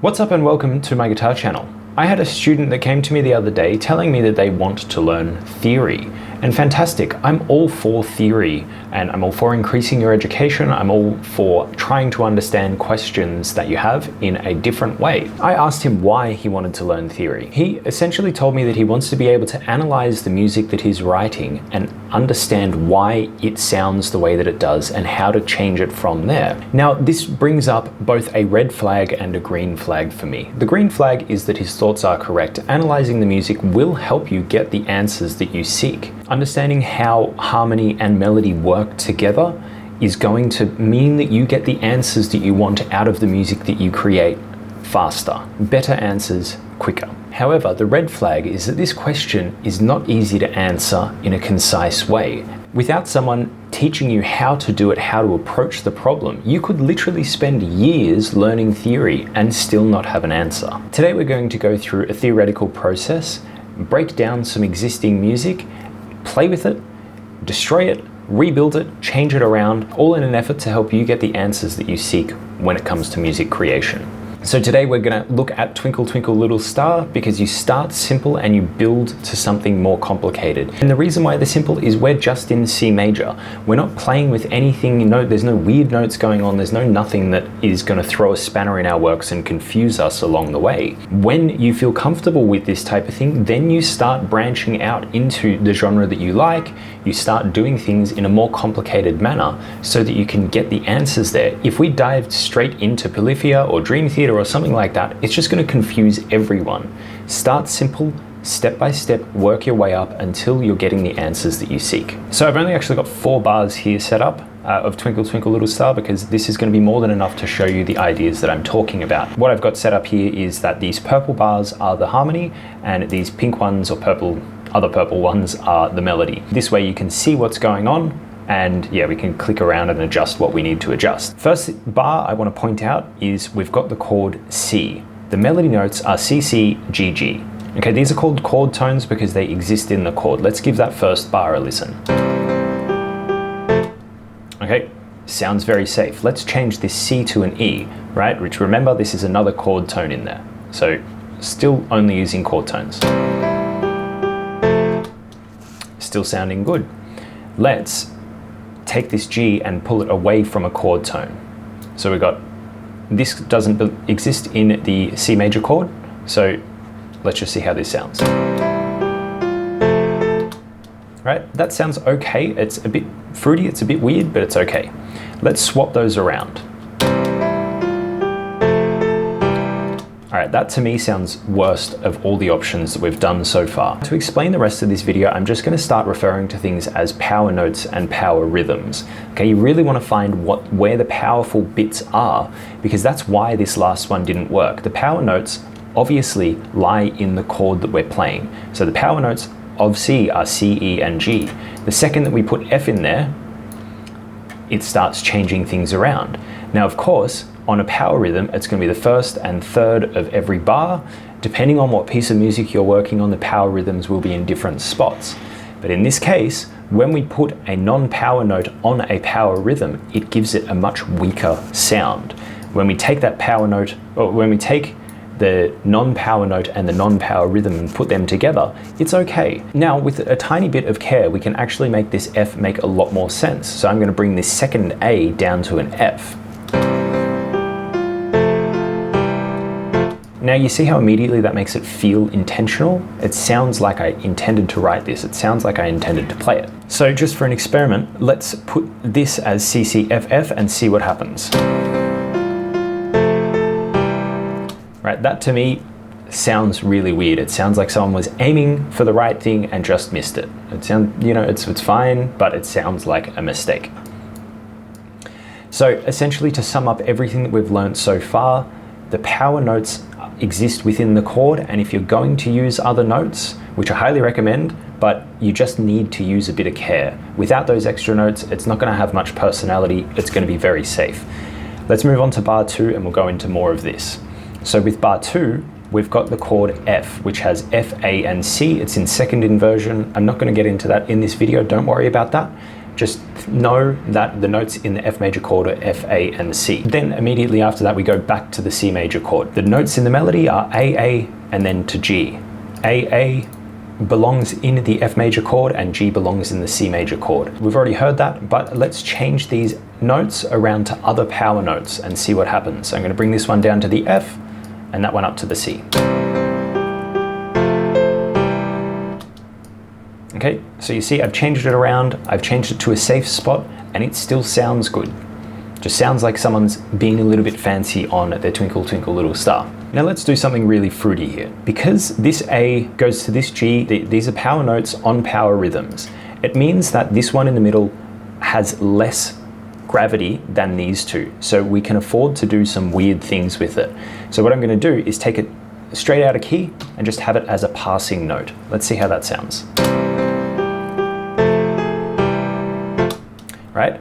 What's up and welcome to my guitar channel. I had a student that came to me the other day telling me that they want to learn theory. And fantastic, I'm all for theory and I'm all for increasing your education. I'm all for trying to understand questions that you have in a different way. I asked him why he wanted to learn theory. He essentially told me that he wants to be able to analyze the music that he's writing and understand why it sounds the way that it does and how to change it from there. Now, this brings up both a red flag and a green flag for me. The green flag is that his thoughts are correct. Analyzing the music will help you get the answers that you seek. Understanding how harmony and melody work together is going to mean that you get the answers that you want out of the music that you create faster. Better answers quicker. However, the red flag is that this question is not easy to answer in a concise way. Without someone teaching you how to do it, how to approach the problem, you could literally spend years learning theory and still not have an answer. Today we're going to go through a theoretical process, break down some existing music, play with it, destroy it, rebuild it, change it around, all in an effort to help you get the answers that you seek when it comes to music creation. So today we're going to look at Twinkle Twinkle Little Star because you start simple and you build to something more complicated. And the reason why they're simple is we're just in C major. We're not playing with anything, there's no weird notes going on, there's no nothing that is going to throw a spanner in our works and confuse us along the way. When you feel comfortable with this type of thing, then you start branching out into the genre that you like, you start doing things in a more complicated manner so that you can get the answers there. If we dived straight into Polyphia or Dream Theater or something like that, it's just going to confuse everyone. Start simple, step by step, work your way up until you're getting the answers that you seek. So I've only actually got 4 bars here set up of Twinkle Twinkle Little Star because this is going to be more than enough to show you the ideas that I'm talking about. What I've got set up here is that these purple bars are the harmony and these pink ones or other purple ones are the melody. This way you can see what's going on. And yeah, we can click around and adjust what we need to adjust. First bar I want to point out is we've got the chord C. The melody notes are C, C, G, G. Okay, these are called chord tones because they exist in the chord. Let's give that first bar a listen. Okay, sounds very safe. Let's change this C to an E, right? Which remember, this is another chord tone in there. So still only using chord tones. Still sounding good. Let's take this G and pull it away from a chord tone. So we've got, this doesn't exist in the C major chord, so let's just see how this sounds. Right, that sounds okay. It's a bit fruity, it's a bit weird, but it's okay. Let's swap those around. All right, that to me sounds worst of all the options that we've done so far. To explain the rest of this video, I'm just going to start referring to things as power notes and power rhythms. Okay, you really want to find where the powerful bits are because that's why this last one didn't work. The power notes obviously lie in the chord that we're playing. So the power notes of C are C, E, and G. The second that we put F in there, it starts changing things around. Now, of course, on a power rhythm, it's going to be the first and third of every bar. Depending on what piece of music you're working on, the power rhythms will be in different spots. But in this case, when we put a non-power note on a power rhythm, it gives it a much weaker sound. When we take that power note, or when we take the non-power note and the non-power rhythm and put them together, it's okay. Now, with a tiny bit of care, we can actually make this F make a lot more sense. So I'm going to bring this second A down to an F. Now you see how immediately that makes it feel intentional? It sounds like I intended to write this. It sounds like I intended to play it. So just for an experiment, let's put this as CCFF and see what happens. Right, that to me sounds really weird. It sounds like someone was aiming for the right thing and just missed it. It sounds, it's fine, but it sounds like a mistake. So essentially, to sum up everything that we've learned so far, the power notes exist within the chord, and if you're going to use other notes, which I highly recommend, but you just need to use a bit of care. Without those extra notes, it's not going to have much personality. It's going to be very safe. Let's move on to bar 2 and we'll go into more of this. So with bar 2, we've got the chord F, which has F, A, and C. It's in second inversion. I'm not going to get into that in this video. Don't worry about that. just know that the notes in the F major chord are F, A, and C. Then immediately after that, we go back to the C major chord. The notes in the melody are A, A, and then to G. A, A belongs in the F major chord and G belongs in the C major chord. We've already heard that, but let's change these notes around to other power notes and see what happens. So I'm going to bring this one down to the F and that one up to the C. Okay, so you see I've changed it around, I've changed it to a safe spot, and it still sounds good. Just sounds like someone's being a little bit fancy on their Twinkle Twinkle Little Star. Now let's do something really fruity here. Because this A goes to this G, these are power notes on power rhythms. It means that this one in the middle has less gravity than these two. So we can afford to do some weird things with it. So what I'm going to do is take it straight out of key and just have it as a passing note. Let's see how that sounds. Right?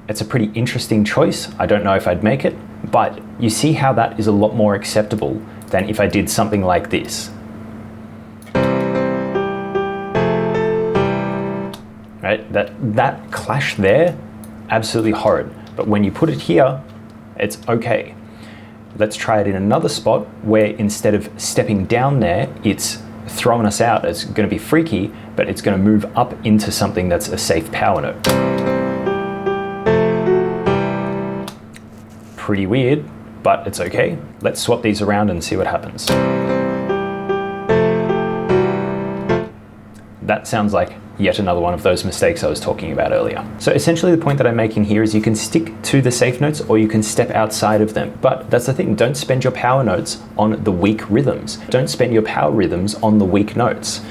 It's a pretty interesting choice. I don't know if I'd make it, but you see how that is a lot more acceptable than if I did something like this. Right? That clash there, absolutely horrid. But when you put it here, it's okay. Let's try it in another spot where instead of stepping down there, it's throwing us out. It's going to be freaky, but it's going to move up into something that's a safe power note. Pretty weird, but it's okay. Let's swap these around and see what happens. That sounds like yet another one of those mistakes I was talking about earlier. So essentially the point that I'm making here is you can stick to the safe notes or you can step outside of them. But that's the thing, don't spend your power notes on the weak rhythms. Don't spend your power rhythms on the weak notes.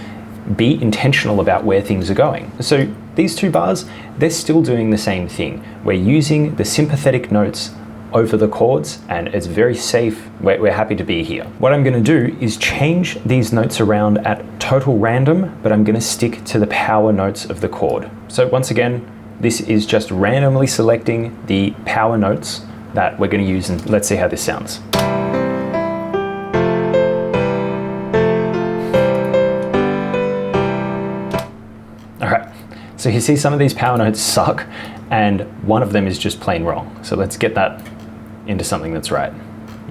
Be intentional about where things are going. So these two bars, they're still doing the same thing. We're using the sympathetic notes over the chords and it's very safe. We're happy to be here. What I'm going to do is change these notes around at total random, but I'm going to stick to the power notes of the chord. So once again, this is just randomly selecting the power notes that we're going to use, and let's see how this sounds. All right, so you see some of these power notes suck and one of them is just plain wrong. So let's get that into something that's right.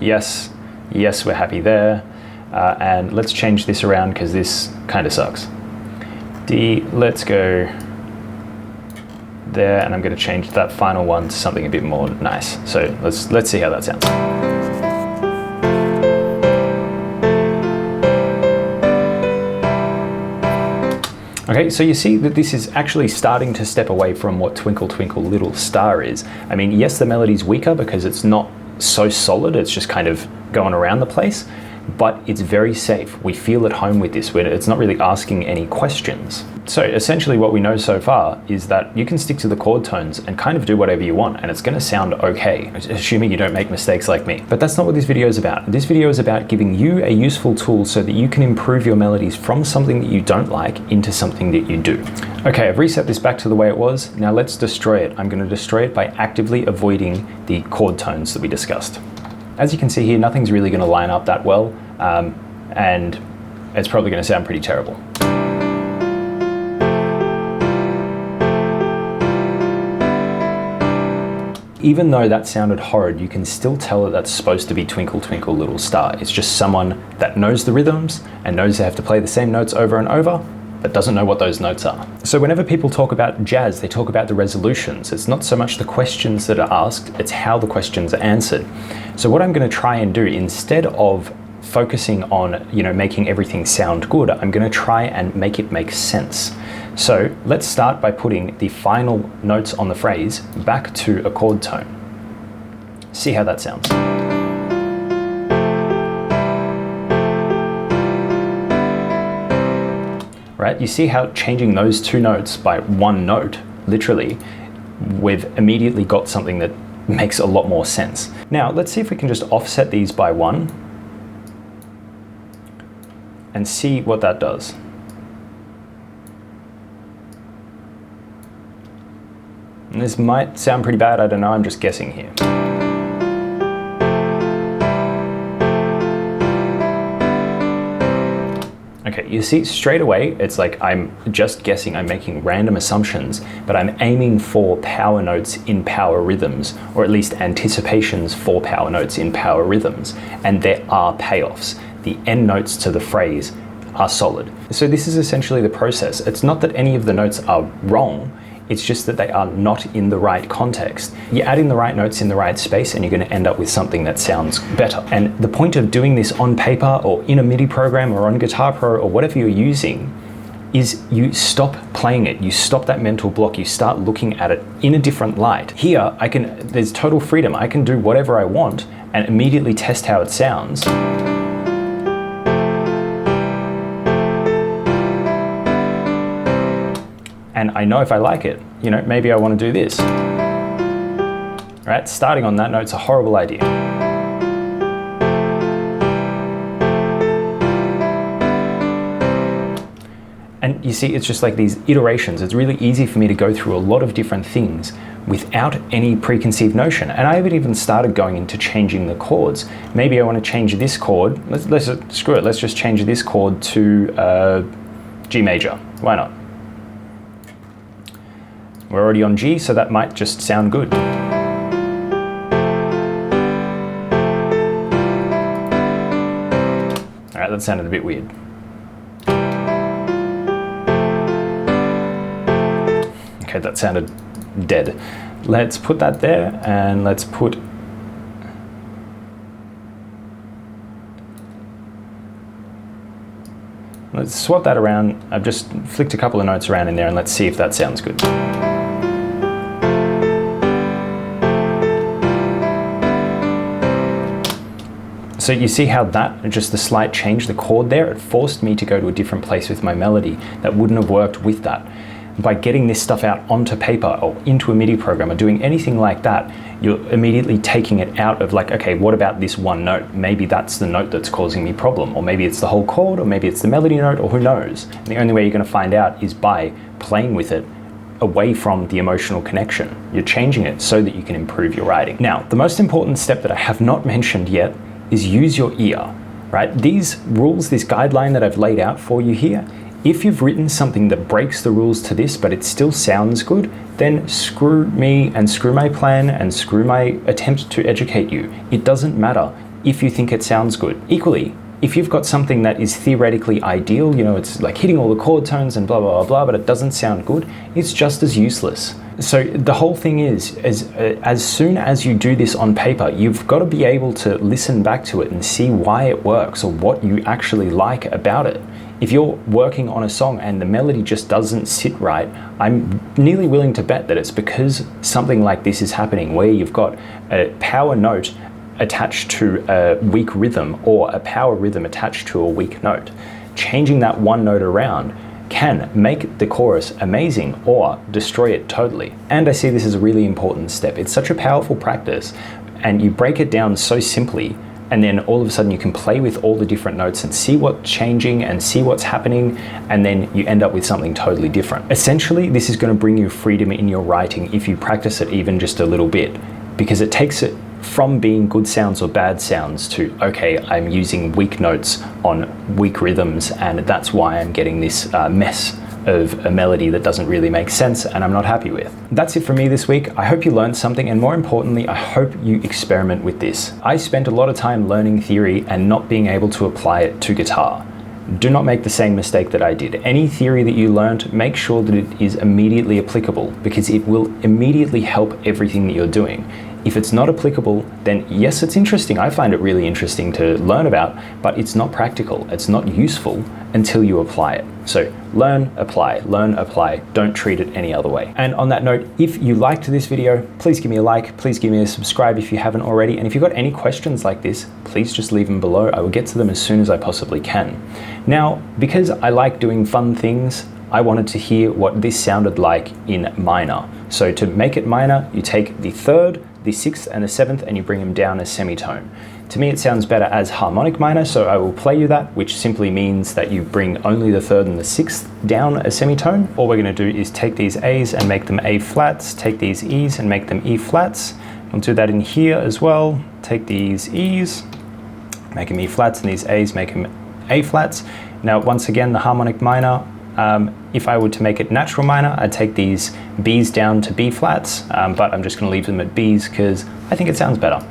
Yes, yes, we're happy there. And let's change this around because this kind of sucks. D, let's go there, and I'm going to change that final one to something a bit more nice. So let's see how that sounds. Okay, so you see that this is actually starting to step away from what Twinkle Twinkle Little Star is. I mean, yes, the melody's weaker because it's not so solid, it's just kind of going around the place, but it's very safe. We feel at home with this. It's not really asking any questions. So essentially what we know so far is that you can stick to the chord tones and kind of do whatever you want and it's going to sound okay, assuming you don't make mistakes like me. But that's not what this video is about. This video is about giving you a useful tool so that you can improve your melodies from something that you don't like into something that you do. Okay, I've reset this back to the way it was. Now let's destroy it. I'm going to destroy it by actively avoiding the chord tones that we discussed. As you can see here, nothing's really going to line up that well, and it's probably going to sound pretty terrible. Even though that sounded horrid, you can still tell that that's supposed to be Twinkle Twinkle Little Star. It's just someone that knows the rhythms and knows they have to play the same notes over and over, but doesn't know what those notes are. So whenever people talk about jazz, they talk about the resolutions. It's not so much the questions that are asked, it's how the questions are answered. So what I'm going to try and do, instead of focusing on, making everything sound good, I'm going to try and make it make sense. So let's start by putting the final notes on the phrase back to a chord tone. See how that sounds. Right? You see how changing those two notes by one note, literally, we've immediately got something that makes a lot more sense. Now, let's see if we can just offset these by one and see what that does. And this might sound pretty bad, I don't know, I'm just guessing here. Okay, you see straight away, it's like I'm just guessing, I'm making random assumptions, but I'm aiming for power notes in power rhythms, or at least anticipations for power notes in power rhythms, and there are payoffs. The end notes to the phrase are solid. So this is essentially the process. It's not that any of the notes are wrong, it's just that they are not in the right context. You add in the right notes in the right space and you're going to end up with something that sounds better. And the point of doing this on paper or in a MIDI program or on Guitar Pro or whatever you're using is you stop playing it, you stop that mental block, you start looking at it in a different light. Here, there's total freedom. I can do whatever I want and immediately test how it sounds. And I know if I like it, maybe I want to do this. Right? Starting on that note's a horrible idea. And you see, it's just like these iterations. It's really easy for me to go through a lot of different things without any preconceived notion. And I haven't even started going into changing the chords. Maybe I want to change this chord. Let's screw it. Let's just change this chord to G major. Why not? We're already on G, so that might just sound good. All right, that sounded a bit weird. Okay, that sounded dead. Let's put that there, and let's swap that around. I've just flicked a couple of notes around in there, and let's see if that sounds good. So you see how that, just the slight change, the chord there, it forced me to go to a different place with my melody that wouldn't have worked with that. By getting this stuff out onto paper or into a MIDI program or doing anything like that, you're immediately taking it out of like, okay, what about this one note? Maybe that's the note that's causing me problem, or maybe it's the whole chord, or maybe it's the melody note, or who knows? And the only way you're going to find out is by playing with it away from the emotional connection. You're changing it so that you can improve your writing. Now, the most important step that I have not mentioned yet is use your ear, right? These rules, this guideline that I've laid out for you here, if you've written something that breaks the rules to this, but it still sounds good, then screw me and screw my plan and screw my attempt to educate you. It doesn't matter if you think it sounds good. Equally, if you've got something that is theoretically ideal, it's like hitting all the chord tones and blah, blah, blah, blah, but it doesn't sound good, it's just as useless. So the whole thing is as soon as you do this on paper, you've got to be able to listen back to it and see why it works or what you actually like about it. If you're working on a song and the melody just doesn't sit right, I'm nearly willing to bet that it's because something like this is happening, where you've got a power note attached to a weak rhythm or a power rhythm attached to a weak note. Changing that one note around can make the chorus amazing or destroy it totally. And I see this as a really important step. It's such a powerful practice, and you break it down so simply, and then all of a sudden you can play with all the different notes and see what's changing and see what's happening, and then you end up with something totally different. Essentially, this is going to bring you freedom in your writing if you practice it even just a little bit, because it takes it from being good sounds or bad sounds to, okay, I'm using weak notes on weak rhythms, and that's why I'm getting this mess of a melody that doesn't really make sense and I'm not happy with. That's it for me this week. I hope you learned something, and more importantly, I hope you experiment with this. I spent a lot of time learning theory and not being able to apply it to guitar. Do not make the same mistake that I did. Any theory that you learned, make sure that it is immediately applicable, because it will immediately help everything that you're doing. If it's not applicable, then yes, it's interesting. I find it really interesting to learn about, but it's not practical. It's not useful until you apply it. So learn, apply, don't treat it any other way. And on that note, if you liked this video, please give me a like, please give me a subscribe if you haven't already. And if you've got any questions like this, please just leave them below. I will get to them as soon as I possibly can. Now, because I like doing fun things, I wanted to hear what this sounded like in minor. So to make it minor, you take the third, the sixth and the seventh, and you bring them down a semitone. To me, it sounds better as harmonic minor, so I will play you that, which simply means that you bring only the third and the sixth down a semitone. All we're going to do is take these A's and make them A flats, take these E's and make them E flats. We'll do that in here as well. Take these E's, make them E flats, and these A's make them A flats. Now, once again, the harmonic minor, if I were to make it natural minor, I'd take these Bs down to B flats, but I'm just going to leave them at Bs because I think it sounds better.